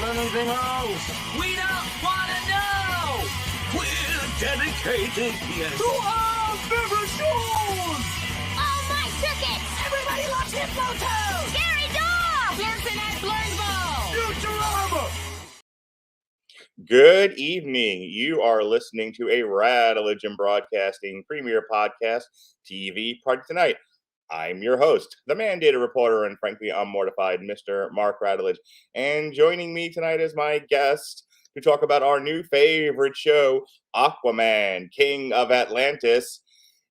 anything else. We don't want to know. We're dedicated, yes. To our favorite shows. Oh, my cricket! Everybody loves Hypnotoad. Scary dog! Dancing at Blurnsville. Futurama! Good evening. You are listening to a Radulich Broadcasting premier podcast TV party tonight. I'm your host, the mandated reporter, and frankly, unmortified Mr. Mark Radulich. And joining me tonight is my guest to talk about our new favorite show, Aquaman, King of Atlantis,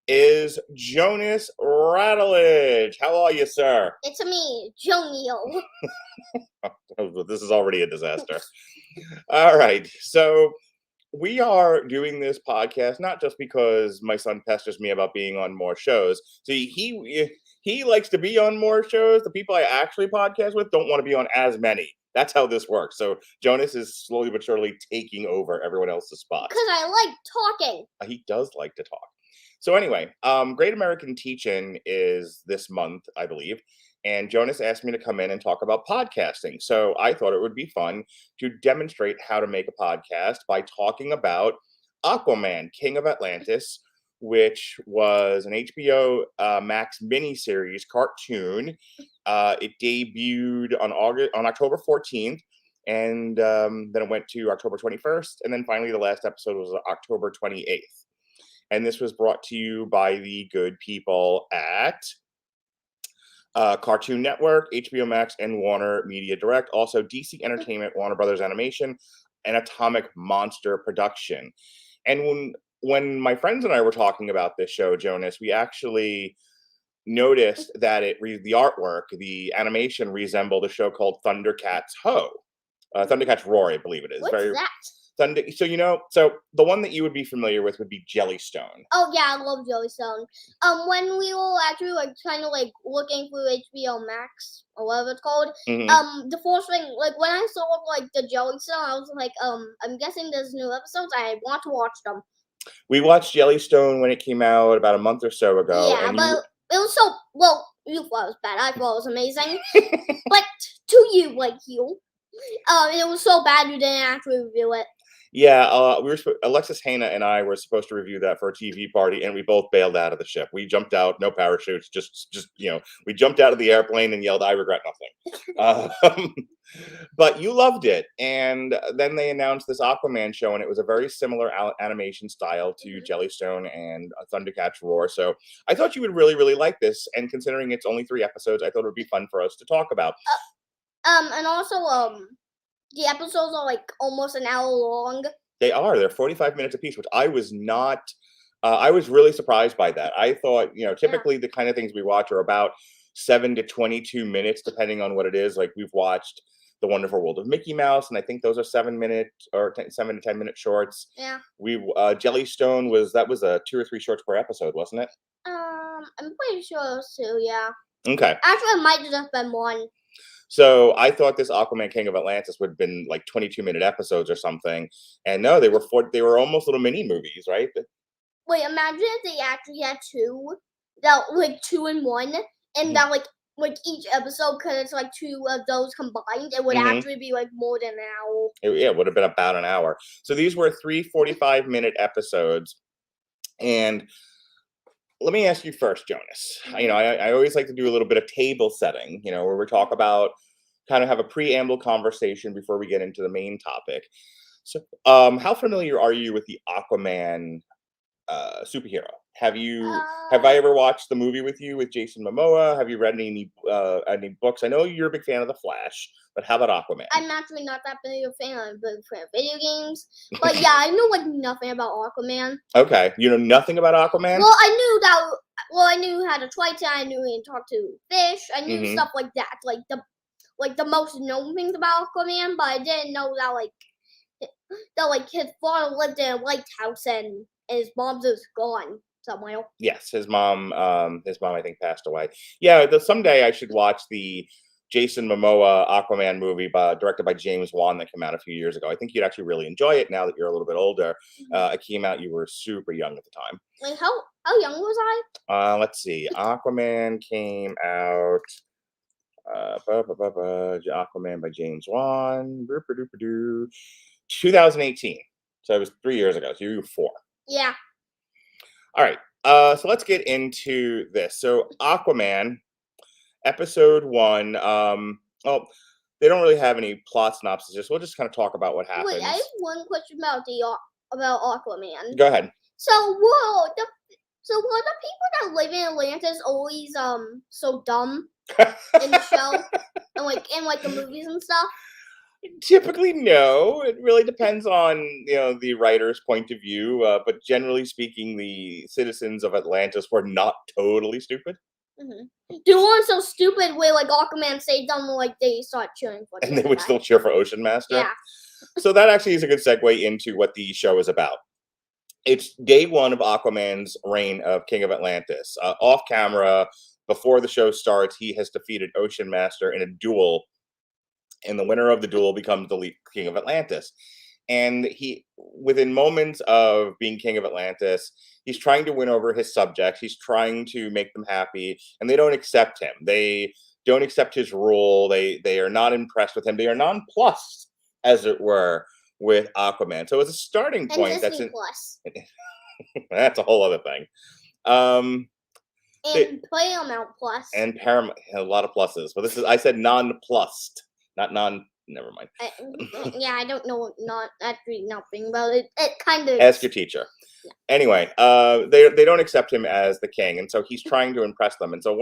is Jonas Radulich. How are you, sir? It's me, Jonio. This is already a disaster. All right, so we are doing this podcast not just because my son pesters me about being on more shows. See, he likes to be on more shows. The people I actually podcast with don't want to be on as many. That's how this works. So Jonas is slowly but surely taking over everyone else's spots. Because I like talking. He does like to talk. So anyway, Great American Teach-In is this month, I believe. And Jonas asked me to come in and talk about podcasting. So I thought it would be fun to demonstrate how to make a podcast by talking about Aquaman, King of Atlantis, which was an HBO Max miniseries cartoon. It debuted on October 14th, and then it went to October 21st, and then finally the last episode was October 28th. And this was brought to you by the good people at Cartoon Network, HBO Max, and Warner Media Direct. Also, DC Entertainment, Warner Brothers Animation, and Atomic Monster Production. And when my friends and I were talking about this show, Jonas, we actually noticed that the artwork, the animation resembled a show called Thundercats Thundercats Roar, I believe it is. What's that? So the one that you would be familiar with would be Jellystone. Oh, yeah, I love Jellystone. When we were actually, kind of, looking through HBO Max, or whatever it's called, Mm-hmm. the first thing, when I saw, the Jellystone, I was like, I'm guessing there's new episodes. I want to watch them. We watched Jellystone when it came out about a month or so ago. Yeah, but it was so, you thought it was bad. I thought it was amazing. But to you, it was so bad you didn't actually review it. Yeah, Alexis Hana and I were supposed to review that for a TV party, and we both bailed out of the ship. We jumped out, no parachutes, just we jumped out of the airplane and yelled, "I regret nothing." But you loved it, and then they announced this Aquaman show, and it was a very similar animation style to Jellystone and Thundercats Roar. So I thought you would really, really like this, and considering it's only 3 episodes, I thought it would be fun for us to talk about. And also, the episodes are almost an hour long. They're 45 minutes apiece, which I was not. I was really surprised by that. I thought, typically the kind of things we watch are about 7 to 22 minutes, depending on what it is. Like we've watched The Wonderful World of Mickey Mouse, and I think those are 7 to 10 minute shorts. Yeah. Jellystone was 2 or 3 shorts per episode, wasn't it? I'm pretty sure it was 2. Yeah. Okay. Actually, it might have just been 1. So I thought this Aquaman King of Atlantis would have been 22-minute episodes or something, and no, they were almost little mini movies, right? Wait, imagine if they actually had 2, that 2 in 1, and that each episode, because it's 2 of those combined, it would actually be more than an hour. It would have been about an hour. So these were 3 45-minute episodes, and let me ask you first, Jonas. I always like to do a little bit of table setting, where we talk about, kind of have a preamble conversation before we get into the main topic. So, how familiar are you with the Aquaman superhero? Have I ever watched the movie with you with Jason Momoa? Have you read any books? I know you're a big fan of The Flash, but how about Aquaman? I'm actually not that big of a fan. I'm a big fan of video games. But yeah, I know nothing about Aquaman. Okay, you know nothing about Aquaman? Well, I knew how to Titan. I knew how to talk to fish. I knew stuff like that, the most known things about Aquaman. But I didn't know that his father lived in a lighthouse and his mom's just gone somewhere. Yes, his mom I think passed away. Yeah, someday I should watch the Jason Momoa Aquaman movie directed by James Wan that came out a few years ago. I think you'd actually really enjoy it now that you're a little bit older. It came out, you were super young at the time. Like how young was I? Let's see. Aquaman came out Aquaman by James Wan. 2018. So it was 3 years ago. So you were 4. Yeah. All right. So let's get into this. So Aquaman, episode 1. Well, they don't really have any plot synopsis. We'll just kind of talk about what happens. Wait, I have one question about Aquaman. Go ahead. So were the people that live in Atlantis always so dumb in the show and like the movies and stuff? Typically, no. It really depends on the writer's point of view. But generally speaking, the citizens of Atlantis were not totally stupid. Mm-hmm. They weren't so stupid where like Aquaman saved them, like they start cheering for. And they would still cheer for Ocean Master. Yeah. So that actually is a good segue into what the show is about. It's day 1 of Aquaman's reign of King of Atlantis. Off camera, before the show starts, he has defeated Ocean Master in a duel, and the winner of the duel becomes the King of Atlantis. And he, within moments of being King of Atlantis, he's trying to win over his subjects. He's trying to make them happy, and they don't accept him. They don't accept his rule. They are not impressed with him. They are nonplussed, as it were, with Aquaman. So as a starting point, and Disney Plus. That's a whole other thing. And Paramount Plus. And Paramount, a lot of pluses. But I said nonplussed, not non. Never mind. Yeah, I don't know actually nothing about it. It kind of. Ask your teacher. Yeah. Anyway, they don't accept him as the king, and so he's trying to impress them. And so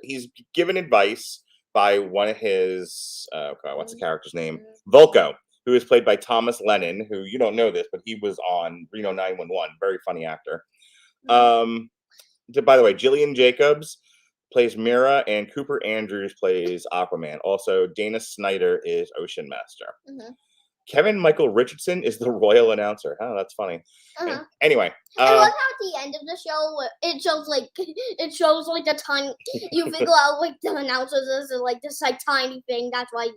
he's given advice by one of his what's the character's name? Volko, who is played by Thomas Lennon, who you don't know this, but he was on Reno 911. Very funny actor. By the way, Jillian Jacobs plays Mira, and Cooper Andrews plays Aquaman. Also, Dana Snyder is Ocean Master. Mm-hmm. Kevin Michael Richardson is the royal announcer. Oh, that's funny. Uh-huh. Anyway, I love how at the end of the show it shows like the tiny. You figure out like the announcers is like this like tiny thing. That's why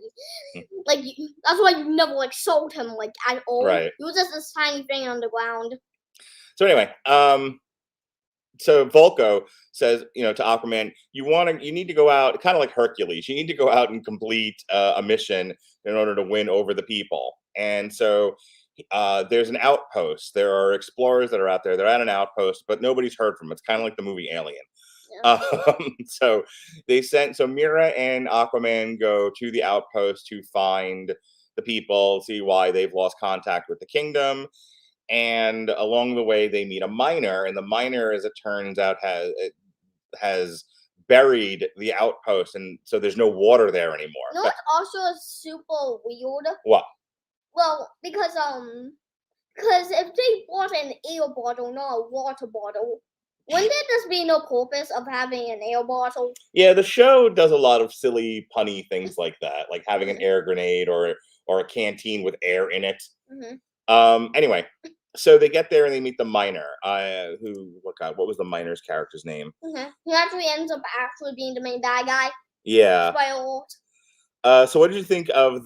that's why you never like sold him like at all. Right. It was just this tiny thing on the ground. So anyway, so Volko says, to Aquaman, you need to go out, kind of like Hercules. You need to go out and complete a mission in order to win over the people. And so there's an outpost. There are explorers that are out there. They're at an outpost, but nobody's heard from them. It's kind of like the movie Alien. Yeah. So Mira and Aquaman go to the outpost to find the people, see why they've lost contact with the kingdom. And along the way, they meet a miner, and the miner, as it turns out, has buried the outpost, and so there's no water there anymore. You know what's also super weird? What? Well, because if they bought an air bottle, not a water bottle, wouldn't there just be no purpose of having an air bottle? Yeah, the show does a lot of silly, punny things like that, like having an air grenade or a canteen with air in it. Mm-hmm. Anyway, so they get there and they meet the miner. What was the miner's character's name? Mm-hmm. He actually ends up being the main bad guy. Yeah. So what did you think of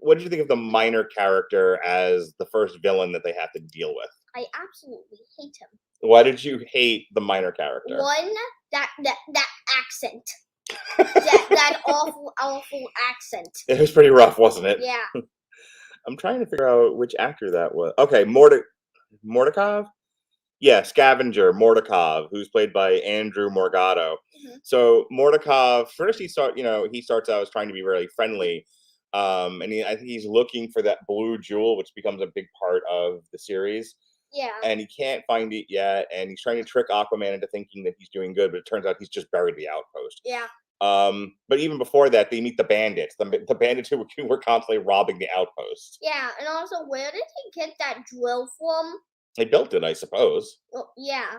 what did you think of the miner character as the first villain that they have to deal with? I absolutely hate him. Why did you hate the miner character? One, that accent. that awful accent. It was pretty rough, wasn't it? Yeah. I'm trying to figure out which actor that was. Okay, Mordekov? Yeah, Scavenger Mordekov, who's played by Andrew Morgado. Mm-hmm. So Mordekov, first he starts out as trying to be really friendly. And I think he's looking for that blue jewel, which becomes a big part of the series. Yeah. And he can't find it yet, and he's trying to trick Aquaman into thinking that he's doing good, but it turns out he's just buried the outpost. Yeah. But even before that, they meet the bandits. The bandits who were constantly robbing the outpost. Yeah, and also, where did he get that drill from? They built it, I suppose. Well, yeah.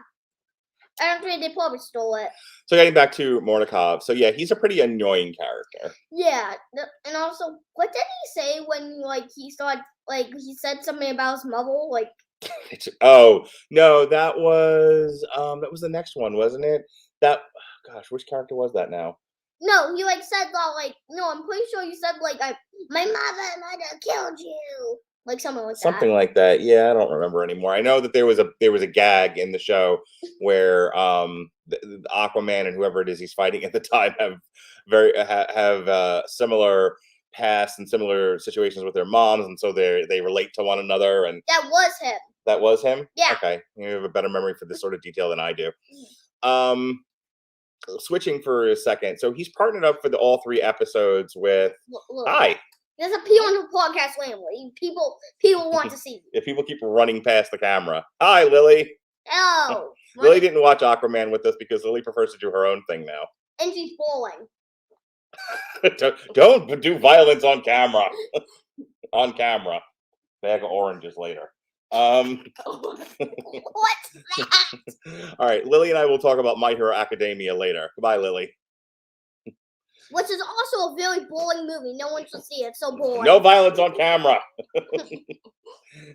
I don't think they probably stole it. So getting back to Mordekov, so yeah, he's a pretty annoying character. Yeah, and also, what did he say when he said something about his mother? Oh no, that was the next one, wasn't it? Which character was that now? No, he said no, I'm pretty sure you said my mother might have killed you. like something like Something like that. Yeah, I don't remember anymore. I know that there was a gag in the show where the Aquaman and whoever it is he's fighting at the time have similar past and similar situations with their moms, and so they relate to one another. And that. That was him. that was him. Yeah. Okay, you have a better memory for this sort of detail than I do. Mm. Switching for a second, so he's partnered up for all 3 episodes with. Look. Hi. There's a pee on the podcast family. People want to see you. If people keep running past the camera. Hi, Lily. Oh. Lily didn't watch Aquaman with us because Lily prefers to do her own thing now. And she's falling. Don't do violence on camera. On camera. Bag of oranges later. What's that? All right, Lily and I will talk about My Hero Academia later. Goodbye, Lily. Which is also a very boring movie. No one should see it. It's so boring. No violence on camera.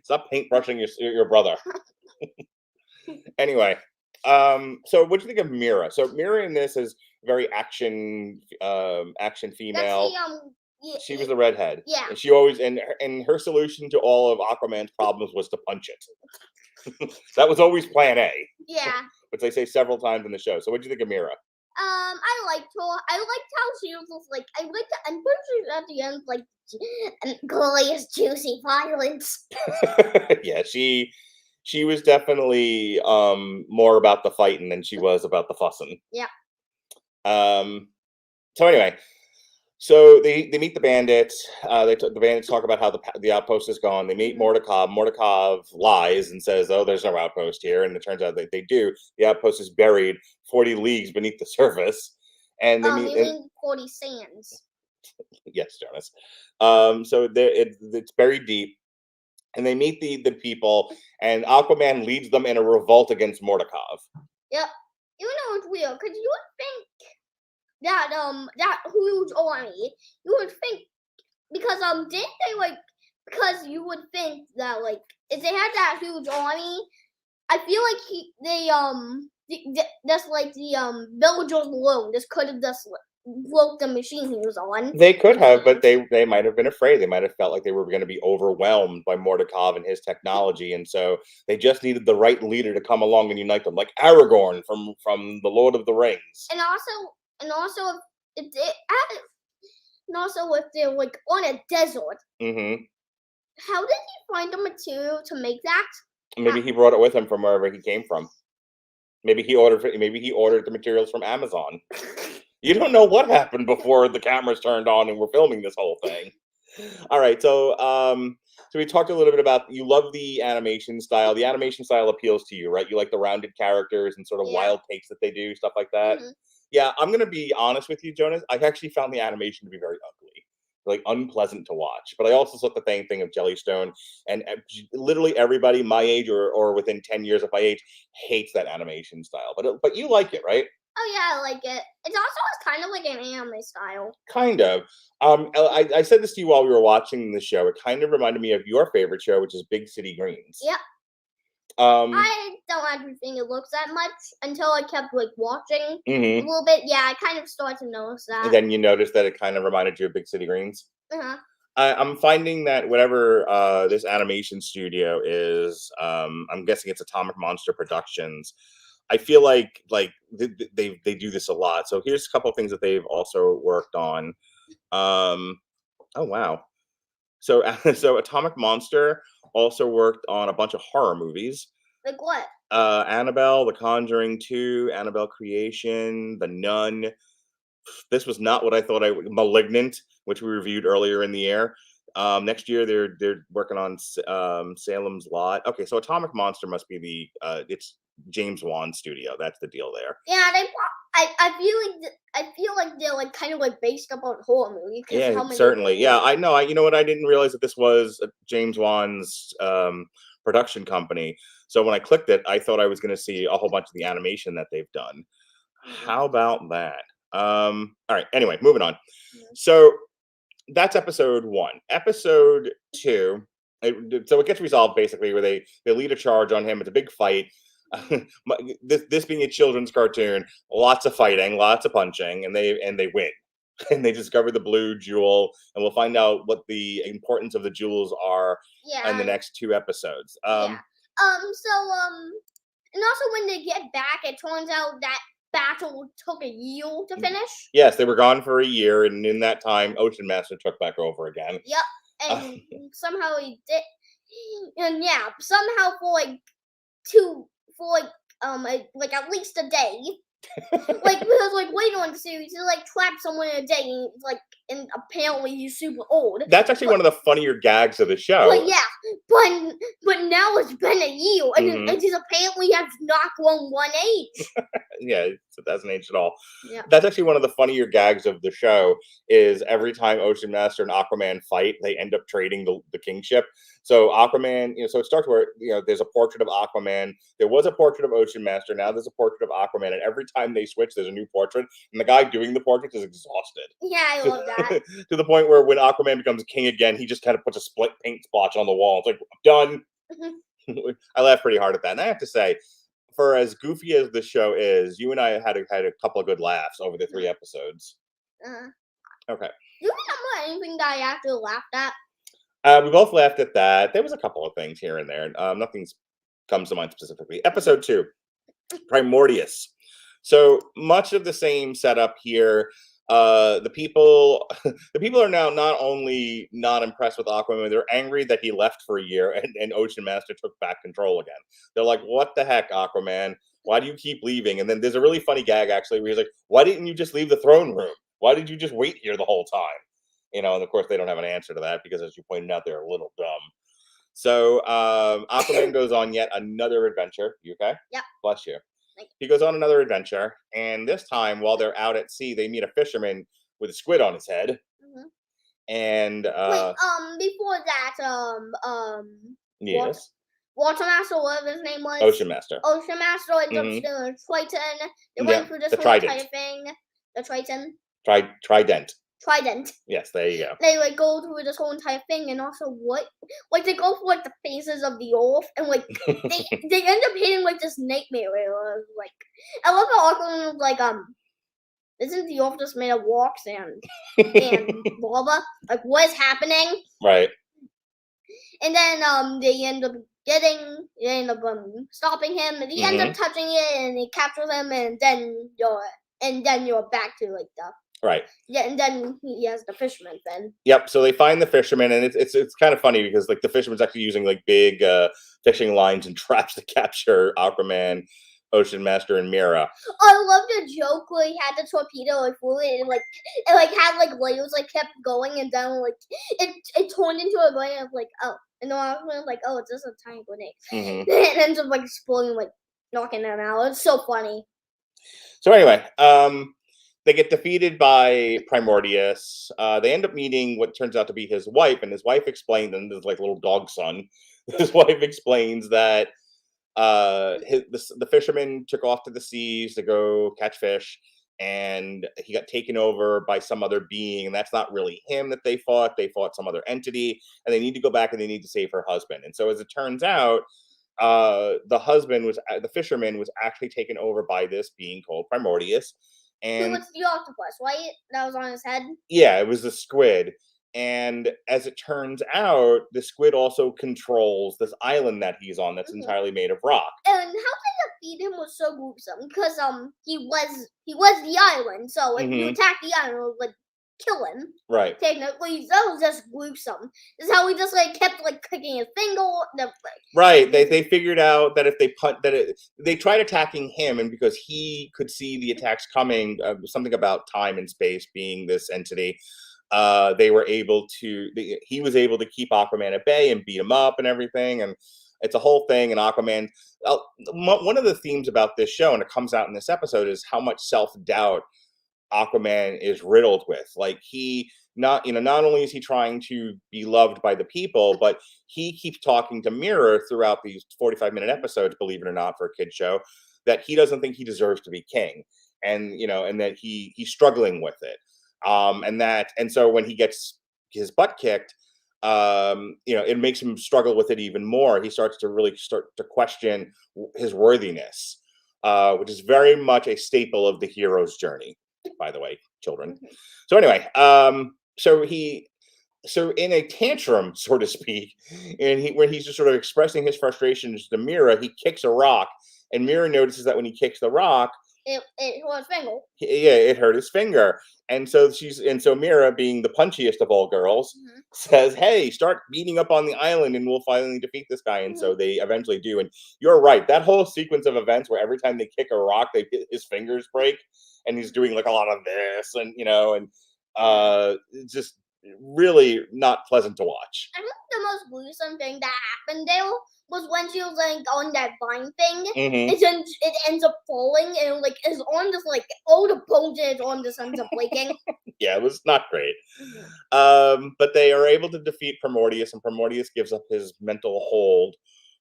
Stop paintbrushing your brother. Anyway, so what do you think of Mira? So Mira in this is very action female. That's She was the redhead. Yeah. And she always and her solution to all of Aquaman's problems was to punch it. That was always plan A. Yeah. Which they say several times in the show. So what do you think of Mira? I liked her. I liked how she was just like, I liked the end at the end, like, glorious, juicy violence. Yeah, she was definitely more about the fighting than she was about the fussing. Yeah. So anyway, so they meet the bandits. The bandits talk about how the outpost is gone. They meet Mordekov. Mordekov lies and says, "Oh, there's no outpost here," and it turns out that they do. The outpost is buried 40 leagues beneath the surface, and they meet. You mean 40 sands? Yes, Jonas. So it's buried deep, and they meet the people, and Aquaman leads them in a revolt against Mordekov. Yep. You know it's weird because you would think that huge army, you would think because didn't they like because you would think that like if they had that huge army, I feel like just like the villagers alone just could have just broke the machine he was on. They could have, but they might have been afraid. They might have felt like they were going to be overwhelmed by Mordekov and his technology, and so they just needed the right leader to come along and unite them, like Aragorn from the Lord of the Rings. And also if they're like on a desert, how did he find the material to make that? Maybe he brought it with him from wherever he came from. Maybe he ordered the materials from Amazon. You don't know what happened before the cameras turned on and we're filming this whole thing. All right, so we talked a little bit about you love the animation style. The animation style appeals to you, right? You like the rounded characters and sort of wild takes that they do, stuff like that. Yeah, I'm gonna be honest with you, Jonas. I actually found the animation to be very ugly, like unpleasant to watch. But I also saw the same thing of Jellystone, and literally everybody my age or within 10 years of my age hates that animation style. But you like it, right? Oh yeah, I like it. It's also kind of like an anime style. Kind of. I said this to you while we were watching the show. It kind of reminded me of your favorite show, which is Big City Greens. Yep. I don't actually think it looks that much until I kept like watching a little bit. Yeah, I kind of started to notice that. And then you noticed that it kind of reminded you of Big City Greens. I'm finding that whatever this animation studio is, I'm guessing it's Atomic Monster Productions. I feel like they do this a lot. So here's a couple of things that they've also worked on. Oh wow! So Atomic Monster also worked on a bunch of horror movies. Like what? Annabelle, The Conjuring 2, Annabelle Creation, The Nun. This was not what I thought I would. Malignant, which we reviewed earlier in the year. Next year they're working on Salem's Lot. Okay, so Atomic Monster must be it's James Wan studio. That's the deal there. Yeah, I feel like they're like kind of like based up on horror movies. Yeah, certainly. Yeah, I know. You know what? I didn't realize that this was James Wan's production company. So when I clicked it, I thought I was going to see a whole bunch of the animation that they've done. How about that? All right. Anyway, moving on. So that's episode 1. Episode 2. So it gets resolved basically where they lead a charge on him. It's a big fight. This being a children's cartoon, lots of fighting, lots of punching, and they win. and they discover the blue jewel, and we'll find out what the importance of the jewels are in the next 2 episodes. And also when they get back, it turns out that battle took a year to finish. Yes, they were gone for a year, and in that time, Ocean Master took back over again. Yep, and somehow he did, and somehow for at least a day. Because later in the series, he trapped someone in a day, and apparently he's super old. That's actually one of the funnier gags of the show. But now it's been a year, and he apparently has not grown 1 age. Yeah, it hasn't aged at all. Yeah. That's actually one of the funnier gags of the show. Is every time Ocean Master and Aquaman fight, they end up trading the kingship. So Aquaman, so it starts where there's a portrait of Aquaman. There was a portrait of Ocean Master. Now there's a portrait of Aquaman, and every time they switch, there's a new portrait, and the guy doing the portrait is exhausted. Yeah, I love that. To the point where when Aquaman becomes king again, he just kind of puts a split paint splotch on the wall. It's like, done. I laughed pretty hard at that, and I have to say, for as goofy as the show is, you and I had a couple of good laughs over the 3 episodes. Okay. Do you remember anything that I actually laughed at? We both laughed at that. There was a couple of things here and there. Nothing comes to mind specifically. Episode 2, Primordius. So much of the same setup here. The people are now not only not impressed with Aquaman, they're angry that he left for a year and Ocean Master took back control again. They're like, what the heck, Aquaman? Why do you keep leaving? And then there's a really funny gag, actually, where he's like, why didn't you just leave the throne room? Why did you just wait here the whole time? And of course, they don't have an answer to that because, as you pointed out, they're a little dumb. So Aquaman goes on yet another adventure. You okay? Yep. Bless you. He goes on another adventure, and this time, while they're out at sea, they meet a fisherman with a squid on his head. And before that, yes, Water Master, whatever his name was, Ocean Master. Ocean Master ends up stealing a Triton. They went through this whole entire thing. The Triton. Trident. Yes, there you go. They go through this whole entire thing, and also they go for the phases of the earth, and they end up hitting this nightmare. I love how Aquaman was isn't the earth just made of rocks and lava? What is happening? Right. And then they end up stopping him, and he ends up touching it, and he captures him, and then you're back to the. Right. Yeah, and then he has the fisherman then. Yep. So they find the fisherman, and it's kind of funny because the fisherman's actually using big fishing lines and traps to capture Aquaman, Ocean Master, and Mera. I love the joke where he had the torpedo through it, and it had layers kept going, and then it turned into a grenade of and then Aquaman was oh, it's just a tiny grenade. And it ends up exploding, knocking them out. It's so funny. So anyway, they get defeated by Primordius. They end up meeting what turns out to be his wife, and his wife explained, and this little dog son. His wife explains that the fisherman took off to the seas to go catch fish, and he got taken over by some other being, and that's not really him that they fought. They fought some other entity, and they need to go back and they need to save her husband. And so, as it turns out, the fisherman was actually taken over by this being called Primordius. And it was the octopus, right? That was on his head? Yeah, it was the squid. And as it turns out, the squid also controls this island that he's on that's entirely made of rock. And how they defeat him was so gruesome because he was the island, so if you attack the island, it would kill him. Right. Technically, that was just gruesome. This is how he just kept kicking his finger. Right. They figured out that if they they tried attacking him, and because he could see the attacks coming, something about time and space being this entity, he was able to keep Aquaman at bay and beat him up and everything, and it's a whole thing. And Aquaman, one of the themes about this show, and it comes out in this episode, is how much self-doubt Aquaman is riddled with. He not only is he trying to be loved by the people, but he keeps talking to Mera throughout these 45-minute episodes, believe it or not, for a kid show, that he doesn't think he deserves to be king, and that he's struggling with it. And so when he gets his butt kicked, it makes him struggle with it even more. He starts to question his worthiness, which is very much a staple of the hero's journey. by the way, children. Mhm. So anyway, so in a tantrum, so to speak, and when he's just sort of expressing his frustrations to Mira, he kicks a rock, and Mira notices that when he kicks the rock, It hurt his finger. yeah, it hurt his finger. And so Mira, being the punchiest of all girls, Mhm. says, "Hey, start beating up on the island, and we'll finally defeat this guy." And so Mhm. they eventually do. And you're right, that whole sequence of events where every time they kick a rock, his fingers break, and he's doing like a lot of this, and it's just really not pleasant to watch. I think the most gruesome thing that happened there was when she was like on that vine thing, Hmm. and then it ends up falling, and like his arm just like all the bones in his arm just ends up breaking. Yeah, it was not great. Mhm. But they are able to defeat Primordius, and Primordius gives up his mental hold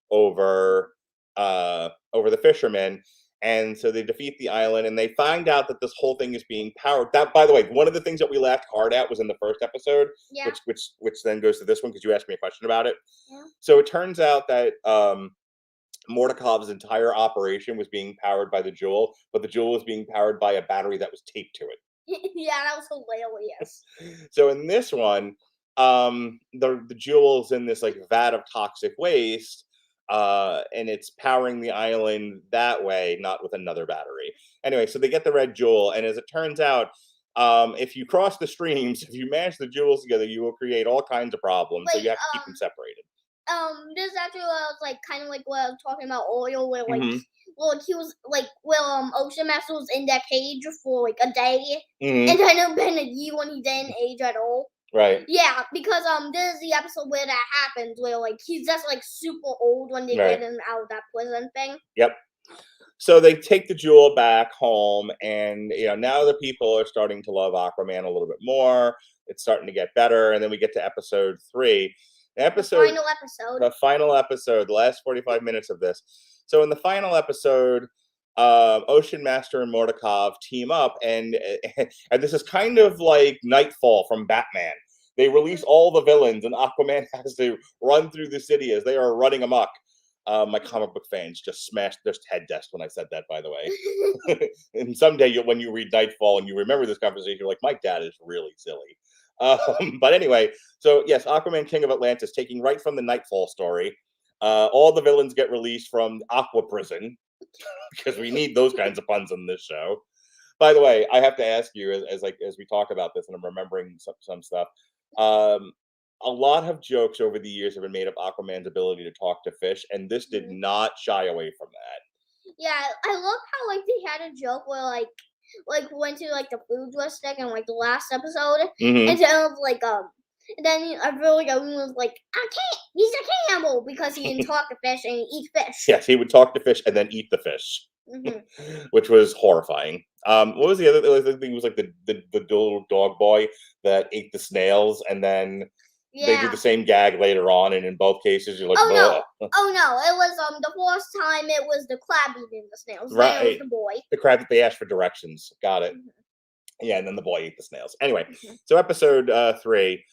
over the fishermen. And so they defeat the island, and they find out that this whole thing is being powered. That, by the way, one of the things that we laughed hard at was in the first episode, Yeah. which then goes to this one because you asked me a question about it. Yeah. So it turns out that Mordakov's entire operation was being powered by the jewel, but the jewel was being powered by a battery that was taped to it. Yeah, that was hilarious. So in this one, the jewel's in this like vat of toxic waste, and it's powering the island that way, not with another battery. Anyway, so they get the red jewel, and as it turns out, if you cross the streams, if you mash the jewels together, you will create all kinds of problems. So Like you have to keep them separated. This is actually what I was like kind of like what I was talking about earlier, where like Hmm. well, like he was like Ocean Master was in that cage for like a day, Hmm. and then it been a year when he didn't age at all. Right. Yeah, because this is the episode where that happens, where like he's just like super old when they Right. get him out of that prison thing. Yep. So they take the jewel back home, and now the people are starting to love Aquaman a little bit more. It's starting to get better, and then we get to episode 3. The final episode. The final episode, the last 45 minutes of this. So in the final episode, Ocean Master and Mordakov team up, and and this is kind of like Nightfall from Batman. They release all the villains, and Aquaman has to run through the city as they are running amok. My comic book fans just smashed their head desk when I said that, by the way. And someday, when you read Nightfall and you remember this conversation, you're like, my dad is really silly. But anyway, so yes, Aquaman King of Atlantis, taking right from the Nightfall story. All the villains get released from Aqua Prison because we need those kinds of puns on this show. By the way, I have to ask you, as we talk about this, and I'm remembering some stuff. A lot of jokes over the years have been made of Aquaman's ability to talk to fish, and this did not shy away from that. Yeah, I love how like they had a joke where like went to like the food stick in like the last episode, Mhm. and then like and then I feel like everyone was like, I can't. He's a cannibal because he can talk to fish and he eats fish. Yes, he would talk to fish and then eat the fish, which was horrifying. What was the other thing? Was like the little dog boy that ate the snails, and then they do Yeah. the same gag later on, and in both cases, you're like, Oh no! "Ugh." Oh no! It was the first time it was the crab eating the snails. Then it was Right. the boy. The crab that they asked for directions. Got it. Mhm. Yeah, and then the boy ate the snails. Anyway, Mhm. so episode 3,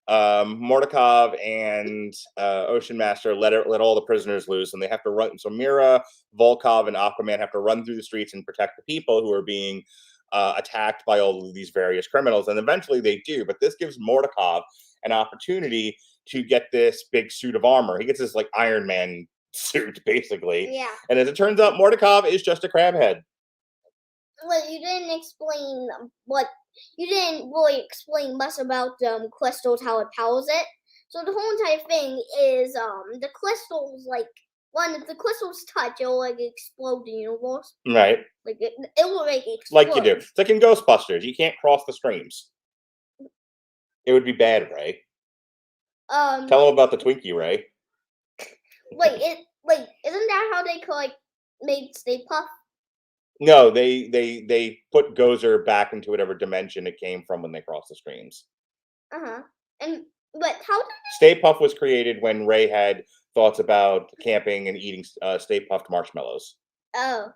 Mordakov and Ocean Master let all the prisoners loose, and they have to run. So Mira, Volkov, and Aquaman have to run through the streets and protect the people who are being attacked by all of these various criminals, and eventually they do. But this gives Mordakov an opportunity to get this big suit of armor. He gets this like Iron Man suit, basically. Yeah. And as it turns out, Mordakov is just a crab head. Well, you didn't explain what you didn't really explain much about crystals, how it powers it. So the whole entire thing is the crystals like if the crystals touch, it'll like explode the universe. Right. Like it will make it explode. Like you do. It's like in Ghostbusters. You can't cross the streams. It would be bad, Ray. Tell them about the Twinkie, Ray. Wait, isn't that how they could like made Stay Puft? No, they put Gozer back into whatever dimension it came from when they crossed the streams. But how did Stay Puft was created when Ray had thoughts about camping and eating Stay Puft marshmallows. Oh,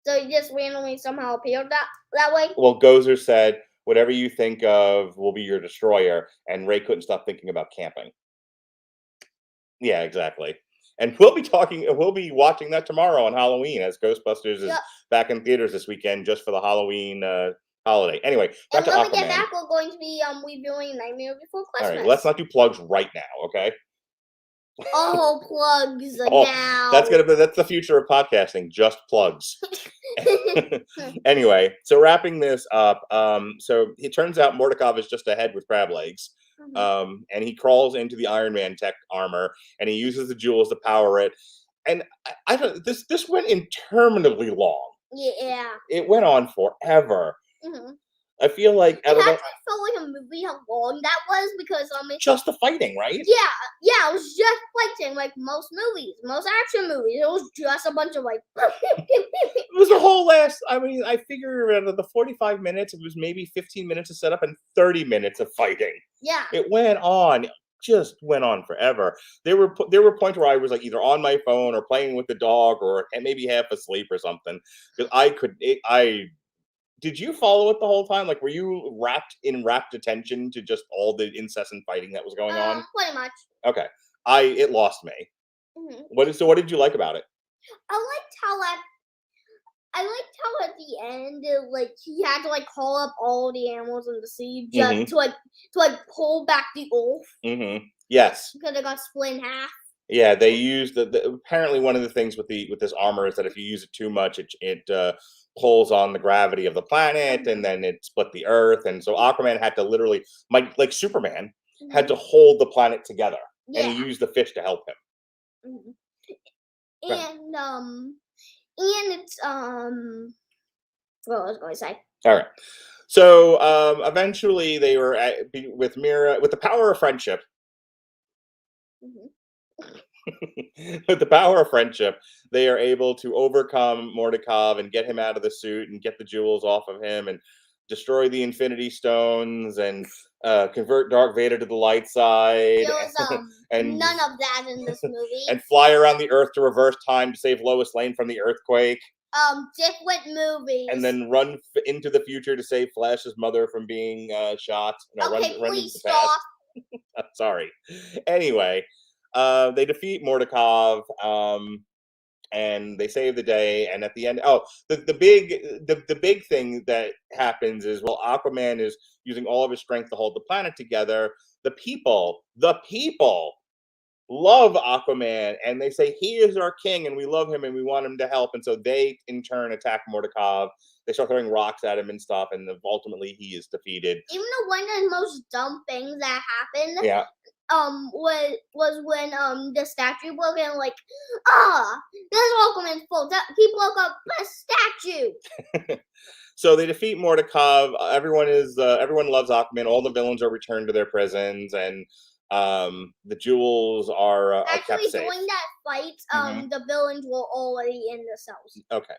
so it just randomly somehow appeared that way? Well, Gozer said, "Whatever you think of will be your destroyer," and Ray couldn't stop thinking about camping. Yeah, exactly. And we'll be watching that tomorrow on Halloween, as Ghostbusters is back in theaters this weekend just for the Halloween holiday. Anyway, back And to when we Aquaman. get back, we're going to be reviewing Nightmare Before All Christmas. right, let's not do plugs right now, okay? Oh, plugs Oh, now. that's the future of podcasting, just plugs. Anyway, so wrapping this up, so it turns out Mordekov is just a head with crab legs. And he crawls into the Iron Man tech armor, and he uses the jewels to power it. And I don't. This went interminably long. Yeah. It went on forever. Mm-hmm. I feel like It actually felt like a movie how long that was because just the fighting, right? Yeah, it was just fighting like most movies, most action movies. It was just a bunch of like. It was the whole last. I mean, I figure out of the 45 minutes, it was maybe 15 minutes of setup and 30 minutes of fighting. Yeah. It went on. Just went on forever. There were points where I was like either on my phone or playing with the dog or maybe half asleep or something because did you follow it the whole time? Like, were you rapt attention to just all the incessant fighting that was going on? Pretty much. Okay, it lost me. Mm-hmm. What did you like about it? I liked how at the end, like he had to like call up all the animals in the sea just to pull back the wolf. Mm-hmm. Yes. Because it got split in half. Yeah, they used apparently one of the things with this armor is that if you use it too much, it pulls on the gravity of the planet, and then it split the Earth, and so Aquaman had to literally, like Superman, had to hold the planet together, and he used the fish to help him. And it's what was I going to say? All right, so eventually they were with Mira with the power of friendship. With the power of friendship, they are able to overcome Mordekov and get him out of the suit and get the jewels off of him and destroy the Infinity Stones and convert Darth Vader to the light side. There was and none of that in this movie. And fly around the Earth to reverse time to save Lois Lane from the earthquake. Different movies. And then run into the future to save Flash's mother from being shot. No, okay, run please into the past. stop. Sorry. Anyway. They defeat Mordekov, and they save the day. And at the end, the big thing that happens is Aquaman is using all of his strength to hold the planet together. The people love Aquaman, and they say he is our king, and we love him, and we want him to help. And so they, in turn, attack Mordekov. They start throwing rocks at him and stuff, and ultimately he is defeated. Even though one of the most dumb things that happened. Yeah. Was when the statue broke and like that's Aquaman's fault. He broke up the statue. So they defeat Mordekov. Everyone loves Aquaman. All the villains are returned to their prisons, and the jewels are kept safe. During that fight, the villains were already in the cells. Okay,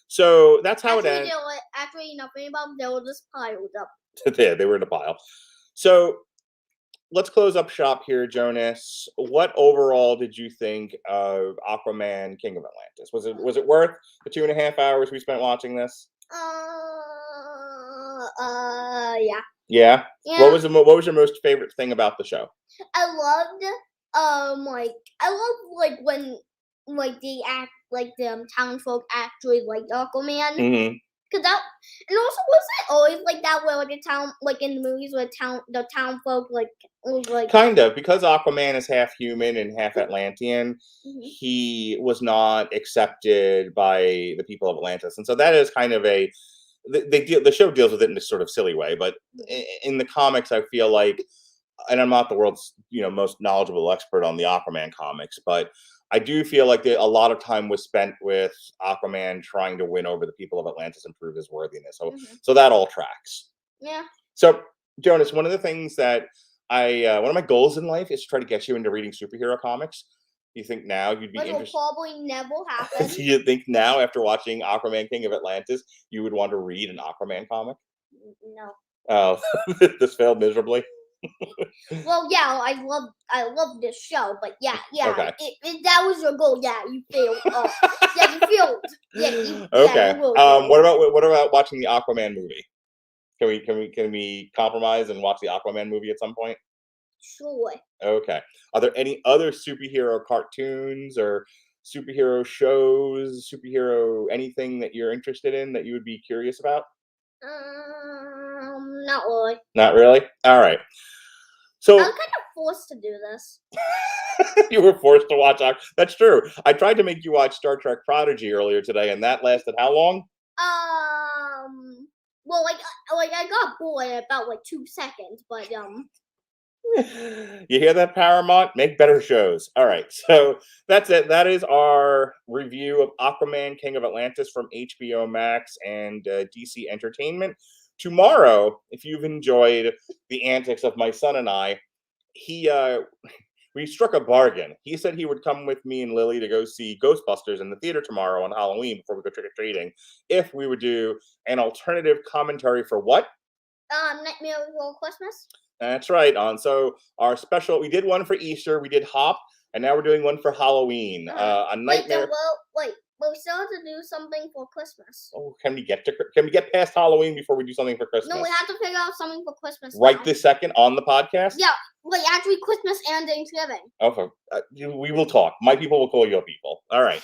so that's how it ends. Actually, nothing about them. They were just piled up. Yeah, they were in a pile. So let's close up shop here, Jonas. What overall did you think of Aquaman King of Atlantis? Was it worth the 2.5 hours we spent watching this? Yeah. Yeah? What was your most favorite thing about the show? I loved when the townsfolk actually liked Aquaman. Mm-hmm. Cause and also was it always like that where like the town like in the movies where the town folk was like kind of, because Aquaman is half human and half Atlantean, he was not accepted by the people of Atlantis, and so that is kind of the show deals with it in this sort of silly way, but in the comics I feel like, and I'm not the world's most knowledgeable expert on the Aquaman comics, but I do feel like a lot of time was spent with Aquaman trying to win over the people of Atlantis and prove his worthiness. So that all tracks. Yeah. So, Jonas, one of the things that one of my goals in life is to try to get you into reading superhero comics. Do you think now you'd be interested? Which will probably never happen. Do you think now, after watching Aquaman King of Atlantis, you would want to read an Aquaman comic? No. Oh, this failed miserably. Well, yeah, I love this show, but yeah. Okay. If that was your goal, yeah, you failed. Yeah, you failed. Yeah, okay. You will what about watching the Aquaman movie? Can we compromise and watch the Aquaman movie at some point? Sure. Okay. Are there any other superhero cartoons or superhero shows, anything that you're interested in that you would be curious about? Not really. Not really? All right. So I was kind of forced to do this. you were forced to watch. That's true. I tried to make you watch Star Trek Prodigy earlier today, and that lasted how long? Well, like I got bored in about like 2 seconds, but You hear that, Paramount? Make better shows. All right, so that's it. That is our review of Aquaman King of Atlantis from HBO Max and DC Entertainment. Tomorrow, if you've enjoyed the antics of my son and I, we struck a bargain. He said he would come with me and Lily to go see Ghostbusters in the theater tomorrow on Halloween before we go trick-or-treating, if we would do an alternative commentary for what? Nightmare Before Christmas. That's right. So our special, we did one for Easter, we did Hop, and now we're doing one for Halloween. A nightmare. Wait, we still have to do something for Christmas. Oh, can we get past Halloween before we do something for Christmas? No, we have to figure out something for Christmas. Right now. this second on the podcast? Yeah, like actually Christmas and Thanksgiving. Okay, we will talk. My people will call your people. All right.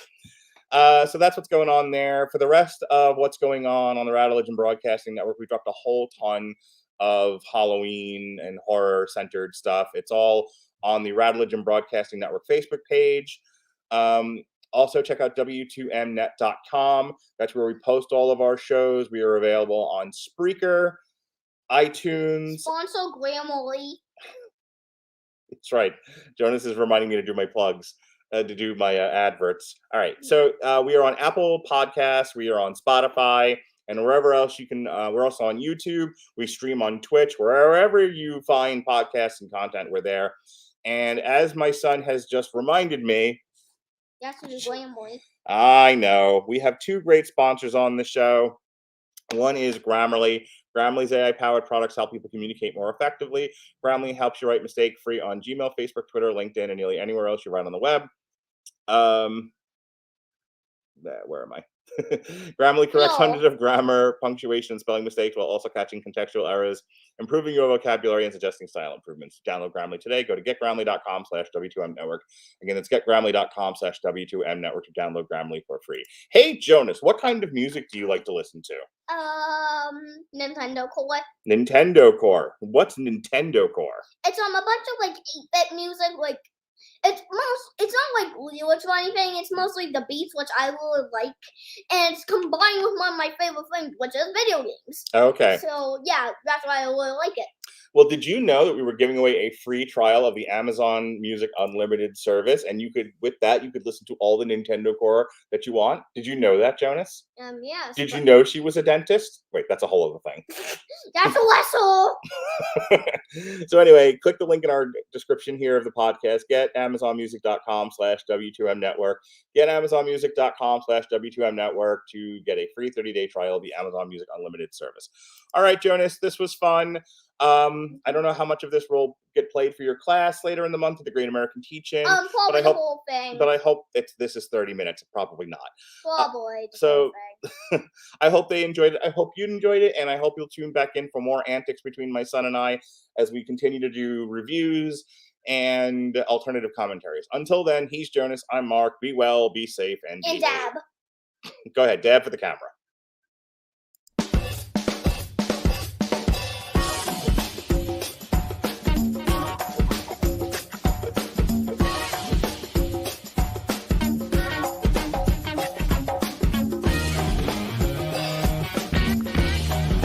So that's what's going on there. For the rest of what's going on the Radulich Broadcasting Network, we dropped a whole ton of Halloween and horror centered stuff. It's all on the Radulich Broadcasting Network Facebook page. Also check out w2mnet.com. That's where we post all of our shows. We are available on Spreaker, iTunes. Sponsor Grammarly. That's right. Jonas is reminding me to do my plugs, to do my adverts. All right. So we are on Apple Podcasts. We are on Spotify. And wherever else you can, we're also on YouTube. We stream on Twitch. Wherever you find podcasts and content, we're there. And as my son has just reminded me, That's what Grammarly. I know. We have two great sponsors on the show. One is Grammarly. Grammarly's AI-powered products help people communicate more effectively. Grammarly helps you write mistake-free on Gmail, Facebook, Twitter, LinkedIn, and nearly anywhere else you write on the web. Where am I? Grammarly corrects hundreds of grammar, punctuation, and spelling mistakes while also catching contextual errors, improving your vocabulary, and suggesting style improvements. Download Grammarly today. Go to getgrammarly.com/W2M-network. Again, it's getgrammarly.com/W2M-network to download Grammarly for free. Hey, Jonas, what kind of music do you like to listen to? Nintendo Core. Nintendo Core. What's Nintendo Core? It's a bunch of like 8-bit music, like it's not like lyrics or anything. It's mostly the beats, which I really like, and it's combined with one of my favorite things, which is video games. Okay. So yeah, that's why I really like it. Well, did you know that we were giving away a free trial of the Amazon Music Unlimited service, and you could listen to all the Nintendo Core that you want? Did you know that, Jonas? Yes. Did you know she was a dentist? Wait, that's a whole other thing. That's a whistle. So anyway, click the link in our description here of the podcast. Get amazonmusic.com/W2M-network. Get amazonmusic.com/W2M-network to get a free 30-day trial of the Amazon Music Unlimited service. All right, Jonas, this was fun. I don't know how much of this will get played for your class later in the month at the Great American Teach-In. Probably the whole thing. But I hope this is 30 minutes. Probably not. Probably. So I hope they enjoyed it. I hope you enjoyed it, and I hope you'll tune back in for more antics between my son and I as we continue to do reviews and alternative commentaries. Until then, he's Jonas. I'm Mark. Be well, be safe, and dab. Go ahead, dab for the camera.